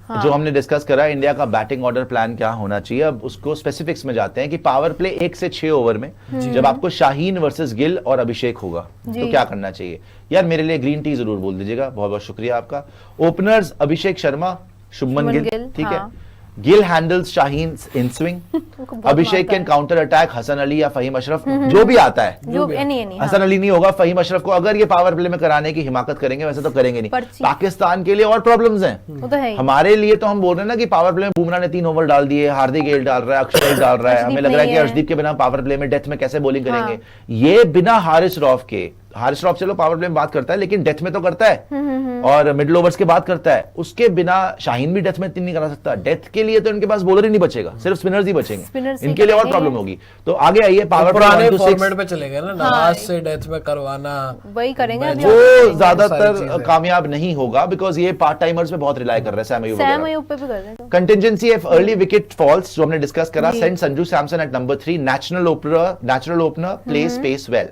हाँ। जो हमने डिस्कस करा इंडिया का बैटिंग ऑर्डर प्लान क्या होना चाहिए, अब उसको स्पेसिफिक्स में जाते हैं कि पावर प्ले 1 से 6 ओवर में जब आपको शाहीन वर्सेस गिल और अभिषेक होगा तो क्या करना चाहिए। यार मेरे लिए ग्रीन टी जरूर बोल दीजिएगा, बहुत बहुत शुक्रिया आपका। ओपनर्स अभिषेक शर्मा, शुभमन गिल, ठीक है। Gill handles Shaheen in swing, Abhishek can counter attack Hasan Ali या फहीम अशरफ, जो भी आता है। हसन अली नहीं होगा, फहीम अशरफ को अगर ये पावर प्ले में कराने की हिमाकत करेंगे, वैसे तो करेंगे नहीं। पाकिस्तान के लिए और प्रॉब्लम्स हैं, हमारे लिए तो हम बोल रहे हैं ना कि पावर प्ले में बुमराह ने 3 ओवर डाल दिए, हार्दिक गेल डाल रहा है, अक्षर डाल रहा है, हमें लग रहा है कि अर्शदीप के बिना पावर प्ले में डेथ में कैसे बॉलिंग करेंगे। ये बिना हारिस रऊफ के, हारिस रऊफ चलो पावर प्ले में बात करता है लेकिन डेथ में तो करता है और मिडिल ओवर्स के बाद करता है, उसके बिना शाहीन भी डेथ में इतनी नहीं करा सकता। डेथ के लिए तो इनके पास बॉलर ही नहीं बचेगा, सिर्फ स्पिनर्स ही बचेंगे, इनके लिए और प्रॉब्लम होगी। तो आगे आइए पावर पुराने फॉर्मेट पे चले गए ना, नवाज से डेथ में करवाना, वही करेंगे, वो ज्यादातर कामयाब नहीं होगा बिकॉज ये पार्ट टाइमर्स पे बहुत रिलाई कर रहे हैं। सैम अयूब पे भी कर रहे हैं। Contingency if early wicket falls, जो हमने डिस्कस करा, send Sanju Samson at number 3, natural opener, place pace well.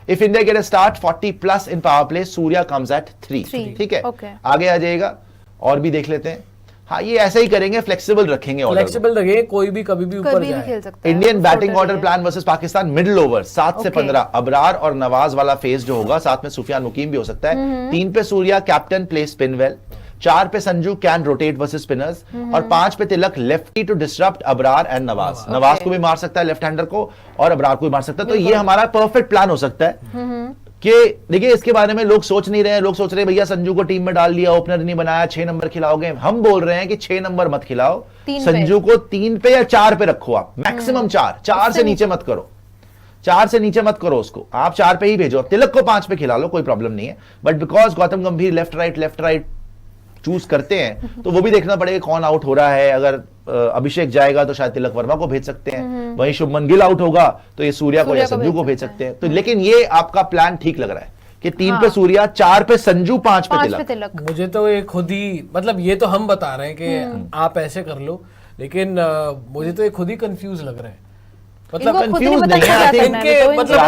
If India get a start 40 plus in power play, Surya comes at 3, ठीक है। आगे आ जाएगा और भी देख लेते हैं। हाँ, ये ऐसा ही करेंगे, फ्लेक्सिबल रखेंगे, फ्लेक्सिबल रखेंगे, कोई भी कभी भी ऊपर जाए। Indian batting order plan versus Pakistan, middle over 7 से 15 अबरार और नवाज वाला फेज जो होगा, साथ में सुफियान मुकीम भी हो सकता है। 3 पे Surya captain, play spin well. 4 पे Sanju can rotate versus spinners और 5 पे Tilak lefty to disrupt Abrar and Nawaz. Nawaz को भी मार सकता है लेफ्ट हैंडर को और अबरार को भी मार सकता है। तो ये हमारा परफेक्ट प्लान हो सकता है कि देखिए इसके बारे में लोग सोच नहीं रहे हैं। लोग सोच रहे हैं भैया संजू को टीम में डाल दिया, ओपनर नहीं बनाया, 6 नंबर खिलाओगे। हम बोल रहे हैं कि 6 नंबर मत खिलाओ, संजू को 3 पे या 4 पे रखो, आप मैक्सिमम 4 से नीचे मत करो, 4 से नीचे मत करो उसको, आप 4 पे ही भेजो। तिलक को 5 पे खिला लो, कोई प्रॉब्लम नहीं है, बट बिकॉज गौतम गंभीर लेफ्ट राइट चूज करते हैं तो वो भी देखना पड़ेगा कौन आउट हो रहा है। अगर अभिषेक जाएगा तो शायद तिलक वर्मा को भेज सकते हैं, वहीं शुभमन गिल आउट होगा तो ये सूर्या को या संजू को भेज सकते हैं। तो लेकिन ये आपका प्लान ठीक लग रहा है कि 3 पे सूर्या, 4 पे संजू, 5 पे तिलक। मुझे तो ये खुद ही, मतलब ये तो हम बता रहे हैं कि आप ऐसे कर लो, लेकिन मुझे तो ये खुद ही कंफ्यूज लग रहा है। मतलब कंफ्यूज नहीं है इनके, मतलब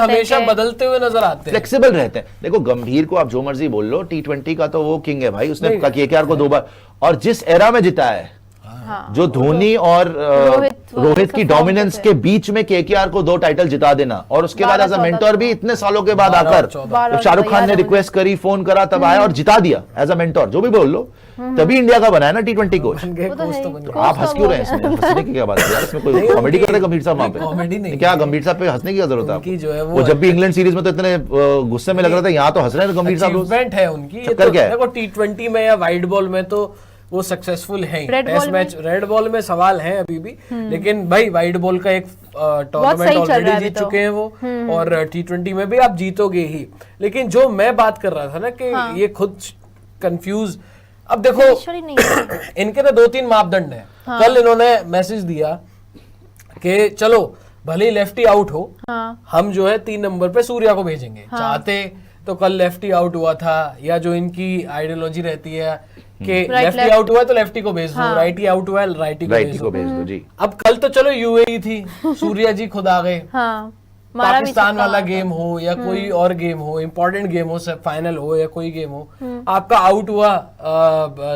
हमेशा बदलते हुए नजर आते हैं, फ्लेक्सिबल रहते हैं। देखो गंभीर को आप जो मर्जी बोल लो, T20 का तो वो किंग है भाई, उसने केकेआर को 2 बार, और जिस एरा में जिता है, जो धोनी और रोहित की डोमिनेंस के बीच में केकेआर को 2 टाइटल जिता देना, और उसके बाद एज अ मेंटोर भी इतने सालों के बाद आकर, जब शाहरुख खान ने रिक्वेस्ट करी, फोन करा, तब आया और जिता दिया एज अ मेंटोर, जो भी बोल लो, तभी इंडिया का बना है ना T20 कोच। तो आप हंस क्यों रहे हैं इसमें? हंसने की क्या बात है यार, इसमें कोई कॉमेडी कर रहे गंभीर साहब? वहां पे कॉमेडी नहीं, क्या गंभीर साहब पे हंसने की क्या जरूरत है? वो जब भी इंग्लैंड सीरीज में तो इतने गुस्से में लग रहा था, यहाँ तो हंस रहे हैं गंभीर साहब। इवेंट है उनकी, देखो T20 में या वाइड बॉल में तो वो सक्सेसफुल है। टेस्ट मैच रेड बॉल में सवाल है अभी भी, लेकिन भाई वाइड बॉल का एक टूर्नामेंट ऑलरेडी जीत चुके हैं वो, और T20 में भी आप जीतोगे ही। लेकिन जो मैं बात कर रहा था ना कि ये खुद कंफ्यूज, अब देखो इनके तो 2-3 मापदंड है। कल इन्होंने मैसेज दिया कि चलो भले ही लेफ्टी आउट हो, हम जो है 3 नंबर पे सूर्या को भेजेंगे। चाहते तो कल लेफ्टी आउट हुआ था, या जो इनकी आइडियोलॉजी रहती है कि लेफ्टी आउट हुआ तो लेफ्टी को भेज दो, राइटी आउट हुआ राइटी को भेज दो जी। अब कल तो चलो यूएई थी, सूर्या जी खुद आ गए। पाकिस्तान वाला गेम हो या कोई और गेम हो, इंपॉर्टेंट गेम हो, सब फाइनल हो या कोई गेम हो, आपका आउट हुआ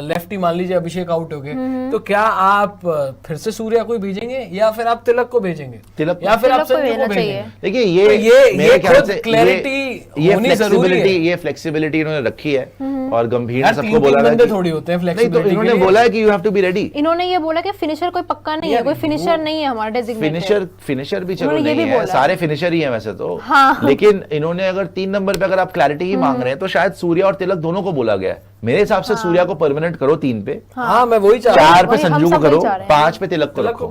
लेफ्टी, मान लीजिए अभिषेक आउट हो गए, तो क्या आप फिर से सूर्या को भेजेंगे या फिर आप तिलक को भेजेंगे, तिलक या फिर आप संजू को भेजेंगे? देखिए ये क्लैरिटी होनी जरूरी है, ये फ्लेक्सिबिलिटी इन्होंने रखी है। और गंभीर ने सबको बोला है कि थोड़ी होते हैं फ्लेक्सिबिलिटी, इन्होंने बोला है कि you have to be ready. इन्होंने ये बोला कि फिनिशर कोई पक्का नहीं है, कोई फिनिशर नहीं है हमारा डेजिग्नेटेड। फिनिशर भी चलो नहीं है, सारे फिनिशर ही है वैसे तो, लेकिन इन्होंने अगर 3 नंबर पे अगर आप क्लैरिटी ही मांग रहे हैं तो शायद सूर्या और तिलक दोनों को बोला गया है। मेरे हिसाब से सूर्या को परमानेंट करो 3 पे, मैं वही चाह रहा हूं। 4 पे संजू को करो, 5 पे तिलक को रखो।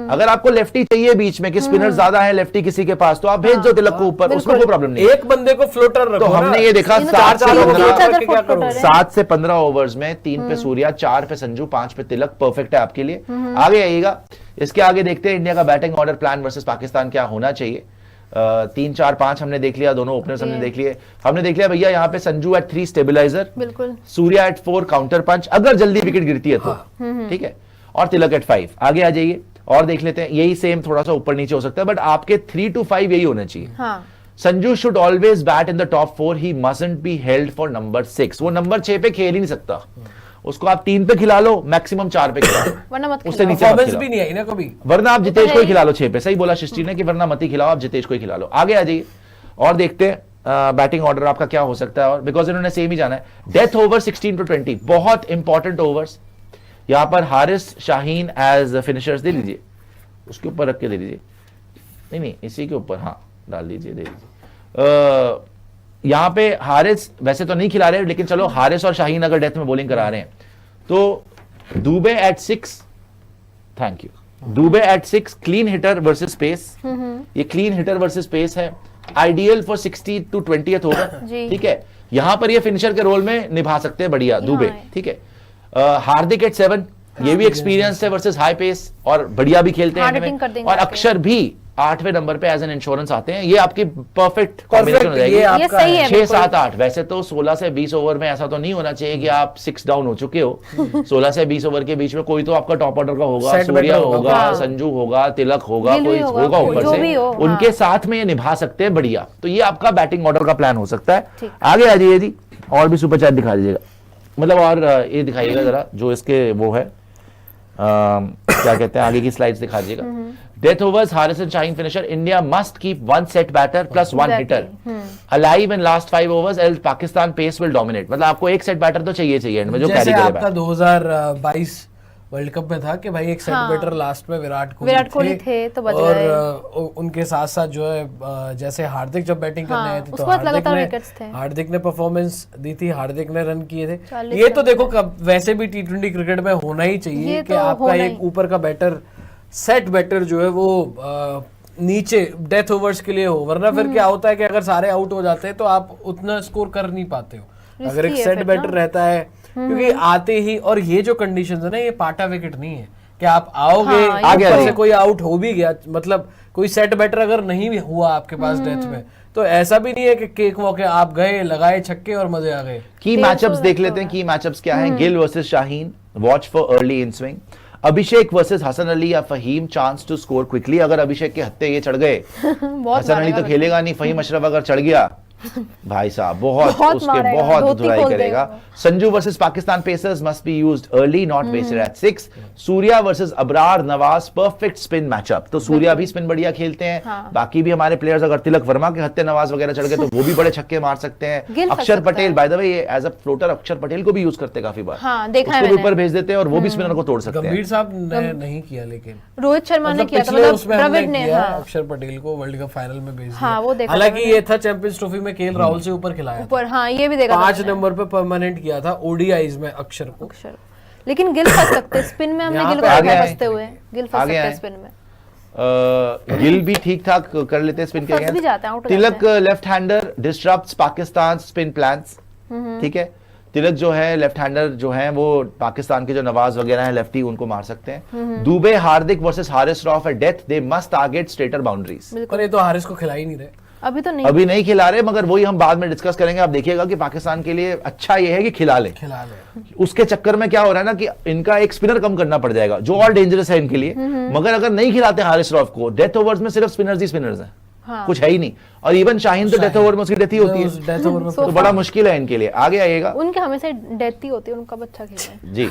अगर आपको लेफ्टी चाहिए बीच में कि स्पिनर ज्यादा है लेफ्टी किसी के पास, तो आप भेज दो तिलक को ऊपर, उसमें कोई प्रॉब्लम नहीं। एक बंदे को फ्लोटर रखो। तो हमने ये देखा 7 से 15 ओवर्स में 3 पे सूर्या, 4 पे संजू, 5 पे तिलक, परफेक्ट है आपके लिए। आगे आइएगा, इसके आगे देखते हैं इंडिया का batting order plan versus Pakistan क्या होना चाहिए। 3, 4, 5 हमने देख लिया, दोनों ओपनर्स हमने देख लिए। हमने देख लिया भैया यहाँ पे संजू एट 3 स्टेबिलाईजर, बिल्कुल, सूर्या एट 4 काउंटर पंच अगर जल्दी विकेट गिरती है तो, ठीक है, और तिलक एट 5। आगे आ जाइए और देख लेते हैं, यही सेम थोड़ा सा ऊपर नीचे हो सकता है, बट आपके 3 to 5 यही होना चाहिए। Sanju should always bat in the top 4, he mustn't be held for number 6। वो नंबर 6 पे खेल ही नहीं सकता, उसको आप 3 पे खिला लो, मैक्सिमम 4 पे खिला लो, वरना मत उससे खिलाओ। नीचे मत परफॉर्मेंस खिलाओ। भी नहीं आई ना कभी। वरना आप जितेश को ही खिला लो 6 पे। सही बोला सृष्टि ने कि वरना मत ही खिलाओ, आप जितेश को ही खिला लो। आगे आ जाइए और देखते हैं बैटिंग ऑर्डर आपका क्या हो सकता है, और बिकॉज इन्होंने सेम ही जाना है। डेथ ओवर 16 to 20, बहुत इंपॉर्टेंट ओवर्स। यहां पर हारिस शाहीन एज फिनिशर्स दे लीजिए, उसके ऊपर रख के दे दीजिए, नहीं इसी के ऊपर, हाँ डाल दीजिए, दे दीजिए। यहां पे हारिस वैसे तो नहीं खिला रहे, लेकिन चलो हारिस और शाहीन अगर डेथ में बॉलिंग करा रहे हैं तो Dube at 6, thank you, Dube at 6, clean hitter versus pace. ये क्लीन हिटर वर्सेस पेस है, ideal for 60 to 20th over, ठीक है। यहां पर ये फिनिशर के रोल में निभा सकते हैं बढ़िया दुबे, ठीक है। हार्दिक एट 7, ये भी एक्सपीरियंस है वर्सेस हाई पेस और बढ़िया भी खेलते हैं इनमें। और अक्षर भी 8वें नंबर पे एज एन इंश्योरेंस आते हैं। ये आपकी परफेक्ट कॉम्बिनेशन हो जाएगी। ये सही है 6, 7, 8। वैसे तो 16 से 20 ओवर में ऐसा तो नहीं होना चाहिए कि आप 6 डाउन हो चुके हो। 16 से 20 ओवर के बीच में कोई तो आपका टॉप ऑर्डर का होगा, सूर्या होगा, संजू होगा, तिलक होगा, कोई होगा ऊपर से, उनके साथ में ये निभा सकते हैं बढ़िया। तो ये आपका बैटिंग ऑर्डर का प्लान हो सकता है। आगे आ जाइए जी, और भी सुपर चैट दिखा दीजिएगा, मतलब और ये दिखाइएगा जरा जो इसके वो है क्या कहते हैं, आगे की स्लाइड्स दिखा दीजिएगा। Death overs, Haris and Shaheen finisher, India must keep 1 set batter plus 1 hitter alive in last 5 overs else Pakistan pace will dominate. मतलब आपको एक सेट बैटर तो चाहिए एंड में जो कैरी करे। आपका 2022 वर्ल्ड कप में था कि भाई एक सेट बैटर लास्ट में विराट कोहली थे तो बच और गए। उनके साथ साथ जो है जैसे हार्दिक जब बैटिंग करने आए थे तो हार्दिक ने परफॉर्मेंस दी थी, हार्दिक ने रन किए थे। ये तो देखो वैसे भी T20 क्रिकेट में होना ही चाहिए कि आपका एक ऊपर का बैटर, सेट बैटर जो है वो नीचे डेथ ओवर्स के लिए हो, वरना फिर क्या होता है कि अगर सारे आउट हो जाते हैं तो आप उतना स्कोर कर नहीं पाते हो। अगर एक सेट बैटर रहता है, क्योंकि आते ही, और ये जो कंडीशन है ना, ये पाटा विकेट नहीं है कि आप आओगे ऊपर से कोई आउट हो भी गया, मतलब कोई सेट बैटर अगर नहीं भी हुआ आपके पास डेथ में, तो ऐसा भी नहीं है कि केक वॉक है, आप गए लगाए छक्के और मजे आ गए। की मैचअप्स देख लेते हैं, की मैचअप्स क्या हैं। Gill versus Shaheen, watch for early in swing. Abhishek versus Hasan Ali या Fahim, chance to score quickly. अगर अभिषेक के हत्थे ये चढ़ गए, हसन अली तो खेलेगा नहीं, फहीम अशरफ अगर चढ़ गया भाई साहब बहुत उसके बहुत धुलाई करेगा। Sanju versus Pakistan pacers, must be used early, not wasted at 6। Surya versus Abrar Nawaz, perfect spin matchup. तो सूर्या भी स्पिन बढ़िया खेलते हैं, बाकी भी हमारे प्लेयर्स, अगर तिलक वर्मा के हत्थे नवाज वगैरह चढ़ गए तो वो भी बड़े छक्के मार सकते हैं। अक्षर पटेल, बाय द वे, ये एज अ फ्लोटर अक्षर पटेल को भी यूज करते हैं काफी बार, उसको भी ऊपर भेज देते हैं और वो भी स्पिनर को तोड़ सकते हैं। गंभीर साहब ने नहीं किया, लेकिन रोहित शर्मा ने किया था, द्रविड़ ने अक्षर पटेल को वर्ल्ड कप फाइनल में भेज दिया। हालांकि ये था चैंपियंस ट्रॉफी में केएल राहुल से ऊपर खिलाया ऊपर, हाँ ये भी देखा 5 नंबर पे परमानेंट किया था ओडीआईज में अक्षर को। लेकिन गिल फंस सकते स्पिन में, हमने गिल को फंसते हुए, गिल फंस सकते स्पिन में। गिल भी ठीक ठाक कर लेते हैं स्पिन के against. Tilak left hander disrupts Pakistan spin plans, ठीक है। तिलक जो है लेफ्ट हैंडर जो है वो पाकिस्तान के जो नवाज वगैरह हैं लेफ्टी, उनको मार सकते हैं। Dube Hardik versus Haris Rauf at death, they must target straighter boundaries. पर ये तो हारिस को खिला ही नहीं रहे, अभी नहीं खिला रहे, मगर वही हम बाद में डिस्कस करेंगे। आप देखिएगा कि पाकिस्तान के लिए अच्छा ये है कि खिला ले। उसके चक्कर में क्या हो रहा है ना कि इनका एक स्पिनर कम करना पड़ जाएगा, जो और डेंजरस है इनके लिए। मगर अगर नहीं खिलाते हारिस रॉफ को, डेथ ओवर्स में सिर्फ स्पिनर्स ही स्पिनर्स हैं, कुछ है ही नहीं। और इवन शाहीन तो डेथ ओवर में उसकी डेथ ही होती है, तो बड़ा मुश्किल है इनके लिए। आगे आइएगा, उनके हमेशा डेथ ही होती है, उनका अच्छा खेल है जी।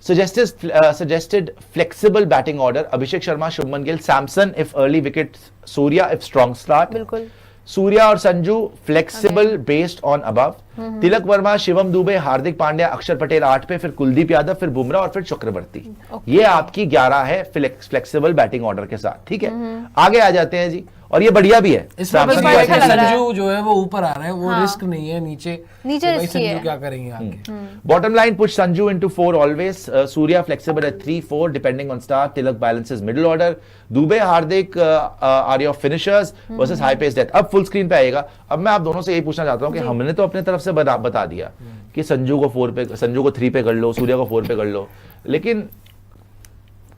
suggested flexible batting order, Abhishek Sharma, Shubman Gill, Samson if early wicket, Surya if strong start, बिल्कुल सूर्या और Sanju flexible based on above, Tilak Varma, Shivam Dube, Hardik Pandya, Axar Patel 8 पे, फिर कुलदीप यादव, फिर बुमराह और फिर चक्रवर्ती। ये आपकी 11 है फ्लेक्सिबल बैटिंग ऑर्डर के साथ, ठीक है। आगे आ जाते हैं जी, और ये बढ़िया भी है। संजू जो है वो ऊपर आ रहा है, वो रिस्क नहीं है, नीचे संजू क्या करेंगे आगे। Bottom line, push Sanju into 4 always, Surya flexible at 3-4 depending on star, Tilak balances middle order, Dube Hardik are your finishers versus high pace death. अब फुल स्क्रीन पे आएगा। अब मैं आप दोनों से यही पूछना चाहता हूं कि हमने तो अपने तरफ से बता दिया कि संजू को 4 पे, संजू को 3 पे कर लो, सूर्या को 4 पे कर लो, लेकिन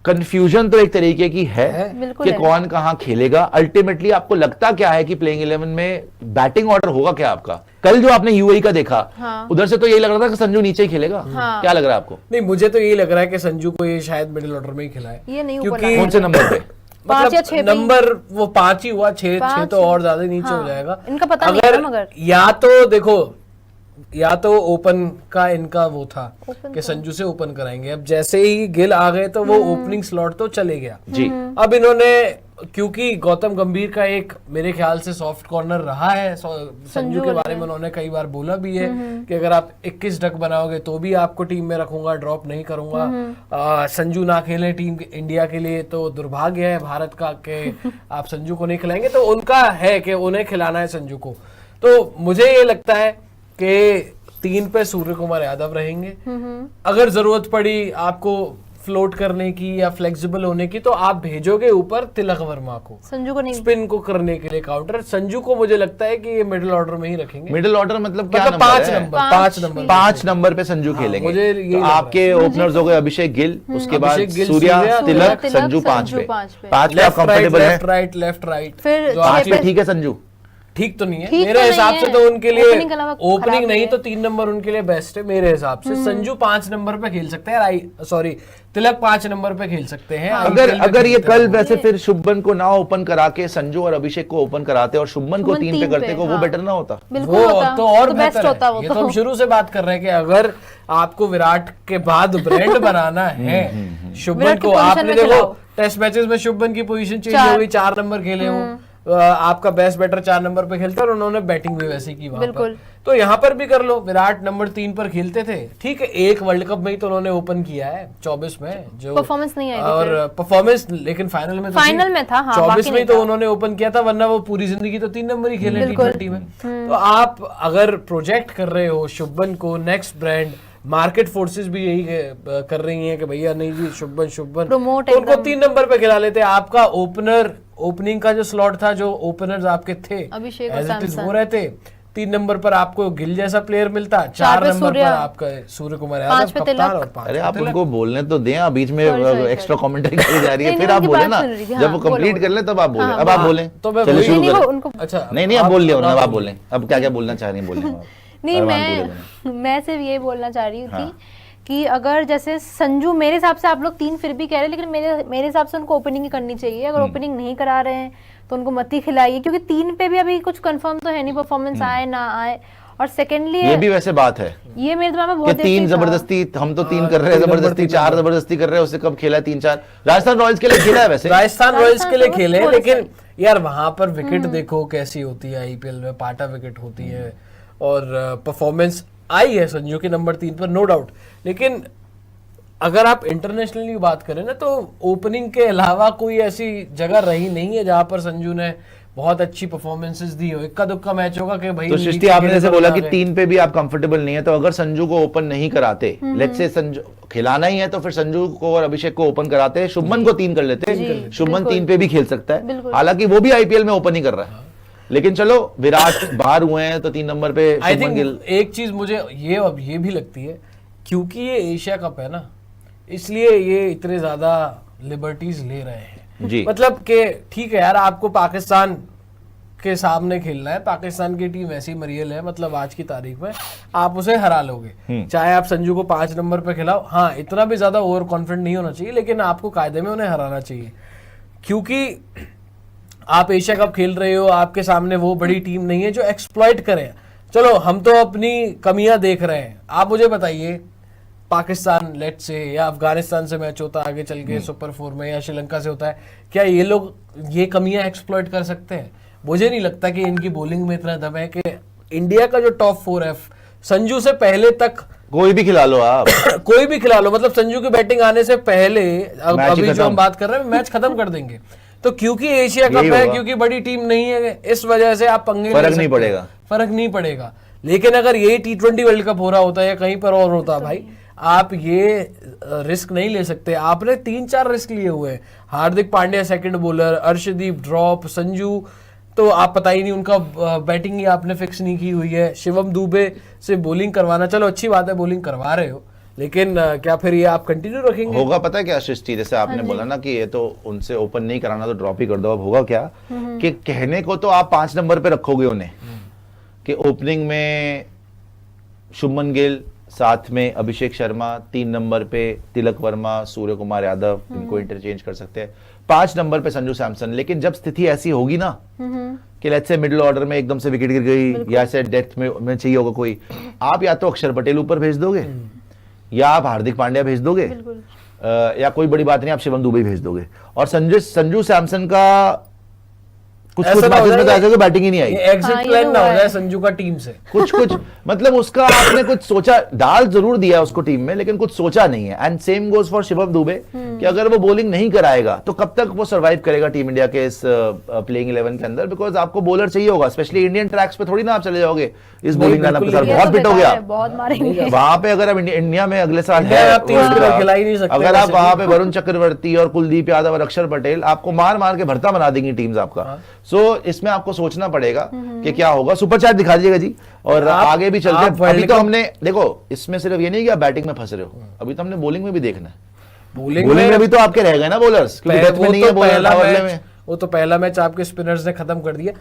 कंफ्यूजन तो एक तरीके की है कि कौन कहां खेलेगा। अल्टीमेटली आपको लगता क्या है कि प्लेइंग 11 में बैटिंग ऑर्डर होगा क्या आपका? कल जो आपने यूएई का देखा, उधर से तो यही लग रहा था कि संजू नीचे ही खेलेगा। क्या लग रहा है आपको? नहीं, मुझे तो यही लग रहा है कि संजू को ये शायद मिडिल ऑर्डर में ही खिलाए, क्योंकि कौन से नंबर पे, 5 या 6 नंबर वो 5 ही हुआ, 6 तो और ज्यादा नीचे हो जाएगा इनका पता नहीं है। मगर या तो देखो या तो ओपन का इनका वो था कि संजू से ओपन कराएंगे, अब जैसे ही गिल आ गए तो वो ओपनिंग स्लॉट तो चले गया जी। अब इन्होंने, क्योंकि गौतम गंभीर का एक मेरे ख्याल से सॉफ्ट कॉर्नर रहा है संजू के बारे में, उन्होंने कई बार बोला भी है कि अगर आप 21 डक बनाओगे तो भी आपको टीम में रखूंगा, ड्रॉप नहीं करूंगा। संजू ना खेले टीम इंडिया के लिए तो दुर्भाग्य है भारत का कि आप संजू को नहीं खिलाएंगे, तो उनका है कि उन्हें खिलाना है संजू को। तो मुझे ये लगता है कि 3 पे सूर्य कुमार यादव रहेंगे। अगर जरूरत पड़ी आपको फ्लोट करने की या फ्लेक्सिबल होने की तो आप भेजोगे ऊपर तिलक वर्मा को, संजू को नहीं, स्पिन को करने के लिए काउंटर। संजू को मुझे लगता है कि ये मिडिल ऑर्डर में ही रखेंगे। मिडिल ऑर्डर मतलब क्या मतलब नंबर है? 5 नंबर पे संजू खेलेंगे। मुझे ये तो आपके ओपनर्स हो गए अभिषेक गिल, उसके बाद सूर्या, तिलक, संजू 5 पे। 5 पे आप कंफर्टेबल है? लेफ्ट राइट फिर 5 पे ठीक है संजू? ठीक तो नहीं है ठीक मेरे तो हिसाब नहीं से, है। तो उनके लिए ओपनिंग नहीं है। तो 3 नंबर उनके लिए बेस्ट है मेरे हिसाब से। संजू 5 नंबर पे खेल सकते हैं, सॉरी तिलक 5 नंबर पे खेल सकते हैं। अगर ये कल वैसे फिर शुभमन को ना ओपन करा के संजू और अभिषेक को ओपन कराते और शुभमन को 3 पे करते को वो बेटर ना होता? बिल्कुल वो होता, तो और बेस्ट बेहतर होता है। वो ये तो हम शुरू से बात कर रहे हैं कि अगर आपको विराट के बाद ब्रांड बनाना है शुभमन विराट की को, पोजीशन आपने में देखो खिलाओ। टेस्ट मैचेस में शुभमन की पोजीशन चेंज हो गई, 4 नंबर खेले हो, आपका बेस्ट बैटर 4 नंबर पे खेलता है और उन्होंने बैटिंग भी वैसे की वहां पर, तो यहाँ पर भी कर लो। विराट नंबर 3 पर खेलते थे, ठीक है, एक वर्ल्ड कप में ही तो उन्होंने ओपन किया है 24 में, जो परफॉर्मेंस नहीं आई और परफॉर्मेंस लेकिन फाइनल में, फाइनल में था, हाँ, 24 में तो उन्होंने ओपन किया था, वरना वो पूरी जिंदगी तो 3 नंबर ही खेले टी20 में। तो आप अगर प्रोजेक्ट कर रहे हो शुभमन को नेक्स्ट ब्रांड, मार्केट फोर्सेस भी यही कर रही हैं कि भैया नहीं जी शुभमन, तो उनको 3 नंबर पे खिला लेते। आपका ओपनिंग का जो स्लॉट था, जो ओपनर्स आपके थे अभिषेक एज इट इज वो रहते, 3 नंबर पर आपको गिल जैसा प्लेयर मिलता, 4 नंबर पर आपका सूर्य कुमार यादव कप्तान और 5। अरे आप उनको बोलने तो दें, बीच में एक्स्ट्रा कमेंट्री करी जा रही है, फिर आप बोले ना, जब वो कंप्लीट कर ले तब आप बोले। अब आप बोले तो मैं अच्छा नहीं आप बोल लिया, आप बोले अब क्या क्या बोलना चाह रही हैं, बोलें। नहीं मैं सिर्फ ये बोलना चाह रही हूँ कि अगर जैसे संजू, मेरे हिसाब से आप लोग 3 फिर भी कह रहे हैं, लेकिन मेरे हिसाब से उनको ओपनिंग ही करनी चाहिए। अगर ओपनिंग नहीं करा रहे हैं तो उनको मत ही खिलाइए, क्योंकि 3 पे भी अभी कुछ कंफर्म तो है नहीं, परफॉर्मेंस आए ना आए। और सेकेंडली ये भी वैसे बात है, ये मेरे दिमाग में बहुत 3 जबरदस्ती, हम तो 3 कर रहे हैं जबरदस्ती, 4 जबरदस्ती कर रहे हैं, उससे कब खेला 3-4? राजस्थान रॉयल्स के लिए खेला है वैसे, राजस्थान रॉयल्स के लिए खेले, लेकिन यार वहां पर विकेट देखो कैसी होती है, आईपीएल में पाटा विकेट होती है, और परफॉर्मेंस आई है संजू के नंबर 3 पर, नो डाउट। लेकिन अगर आप इंटरनेशनली बात करें ना, तो ओपनिंग के अलावा कोई ऐसी जगह रही नहीं है जहां पर संजू ने बहुत अच्छी परफॉर्मेंसेस दी हो। इक्का दुक्का मैच होगा कि भाई, तो सृष्टि आपने जैसे बोला कि 3 पे भी आप कंफर्टेबल नहीं है, तो अगर संजू को ओपन नहीं कराते, लेट्स से संजू खिलाना ही है, तो फिर संजू को और अभिषेक को ओपन कराते, शुभमन को 3 कर लेते, शुभमन 3 पे भी खेल सकता है, हालांकि वो भी आईपीएल में ओपन ही कर रहा है। लेकिन चलो विराट बाहर हुए हैं तो 3 नंबर पे शुभमन गिल। एक चीज मुझे ये भी लगती है, क्योंकि ये एशिया कप है ना, इसलिए ये इतने ज्यादा लिबर्टीज ले रहे हैं जी। मतलब कि ठीक है यार, आपको पाकिस्तान के सामने खेलना है, पाकिस्तान की टीम ऐसी मरियल है, मतलब आज की तारीख में आप उसे हरा लोगे, चाहे आप संजू को 5 नंबर पे खिलाओ। हाँ, इतना भी ज्यादा ओवर कॉन्फिडेंट नहीं होना चाहिए, लेकिन आपको कायदे में उन्हें हराना चाहिए, क्योंकि आप एशिया कप खेल रहे हो, आपके सामने वो बड़ी टीम नहीं है जो एक्सप्लॉइट करे। चलो हम तो अपनी कमियां देख रहे हैं, आप मुझे बताइए, पाकिस्तान लेट से या अफगानिस्तान से मैच होता है आगे चल के सुपर 4 में, या श्रीलंका से होता है, क्या ये लोग ये कमियां एक्सप्लॉइट कर सकते हैं? मुझे नहीं लगता कि इनकी बॉलिंग में इतना दम है कि इंडिया का जो टॉप 4 है, संजू से पहले तक कोई भी खिला लो आप कोई भी खिला लो, मतलब संजू की बैटिंग आने से पहले, अभी जो हम बात कर रहे हैं, मैच खत्म कर देंगे। तो क्योंकि एशिया कप है, क्योंकि बड़ी टीम नहीं है, इस वजह से आप पंगे फर्क नहीं पड़ेगा। लेकिन अगर ये T20 वर्ल्ड कप हो रहा होता है या कहीं पर और होता, भाई आप ये रिस्क नहीं ले सकते। आपने 3-4 रिस्क लिए हुए हैं, Hardik Pandya second bowler, Arshdeep drop, Sanju तो आप पता ही नहीं, उनका बैटिंग ही आपने फिक्स नहीं की हुई है, शिवम दुबे से बॉलिंग करवाना, चलो अच्छी बात है बॉलिंग करवा रहे हो, लेकिन क्या फिर ये आप कंटिन्यू रखेंगे? होगा पता है क्या सृष्टि, जैसे आपने बोला ना कि ये तो उनसे ओपन नहीं कराना तो ड्रॉप ही कर दो, अब होगा क्या कि कहने को तो आप 5 नंबर पे रखोगे उन्हें, कि ओपनिंग में शुभमन गिल, साथ में अभिषेक शर्मा, 3 नंबर पे तिलक वर्मा, सूर्य कुमार यादव, इनको इंटरचेंज कर सकते हैं, 5 नंबर पे संजू सैमसन। लेकिन जब स्थिति ऐसी होगी ना कि लेट्स से मिडिल ऑर्डर में एकदम से विकेट गिर गई या ऐसे डेथ में चाहिए होगा कोई, आप या तो अक्षर पटेल ऊपर भेज दोगे या आप हार्दिक पांड्या भेज दोगे, या कोई बड़ी बात नहीं आप शिवम दुबे भेज दोगे, और संजू सैमसन का कुछ मैचेस में तो बैटिंग ही नहीं आई। एग्जिट प्लान ना हो जाए संजू का टीम से। कुछ मतलब उसका आपने कुछ सोचा, डाल जरूर दिया उसको टीम में लेकिन कुछ सोचा नहीं है। And same goes for Shivam Dubey कि अगर वो बॉलिंग नहीं कराएगा तो कब तक वो सर्वाइव करेगा टीम इंडिया के इस प्लेइंग 11 के अंदर, बिकॉज आपको बॉलर चाहिए होगा, स्पेशली इंडियन ट्रैक्स पे थोड़ी ना आप चले जाओगे इस बॉलिंग लाइनअप के साथ, बहुत फिट हो गया वहां पे। अगर आप इंडिया में अगले साल है, अगर आप वहां पे वरुण चक्रवर्ती और कुलदीप यादव और अक्षर पटेल, आपको मार मार के भरता बना देंगी टीम्स आपका। सो इसमें आपको सोचना पड़ेगा कि क्या होगा। सुपर चैट दिखा दीजिएगा जी, और आगे भी चलते हैं। अभी तो हमने देखो इसमें सिर्फ ये नहीं कि आप बैटिंग में फंस रहे हो, अभी तो हमने बॉलिंग में भी देखना है। बॉलिंग में भी तो आपके रह गए ना बॉलर्स, वो तो पहला मैच आपके स्पिनर्स ने खत्म कर दिया।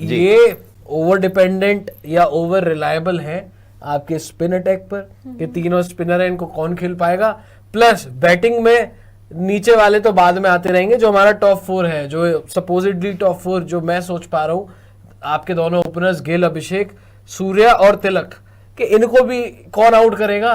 ये ओवर डिपेंडेंट या ओवर रिलायबल है आपके स्पिन अटैक पर कि तीनों स्पिनर है, इनको कौन खेल पाएगा। प्लस बैटिंग में नीचे वाले तो बाद में आते रहेंगे, जो हमारा टॉप 4 है, जो सपोजिटली टॉप 4 जो मैं सोच पा रहा हूँ, आपके दोनों ओपनर्स गिल, अभिषेक, सूर्या और तिलक, कि इनको भी कौन आउट करेगा।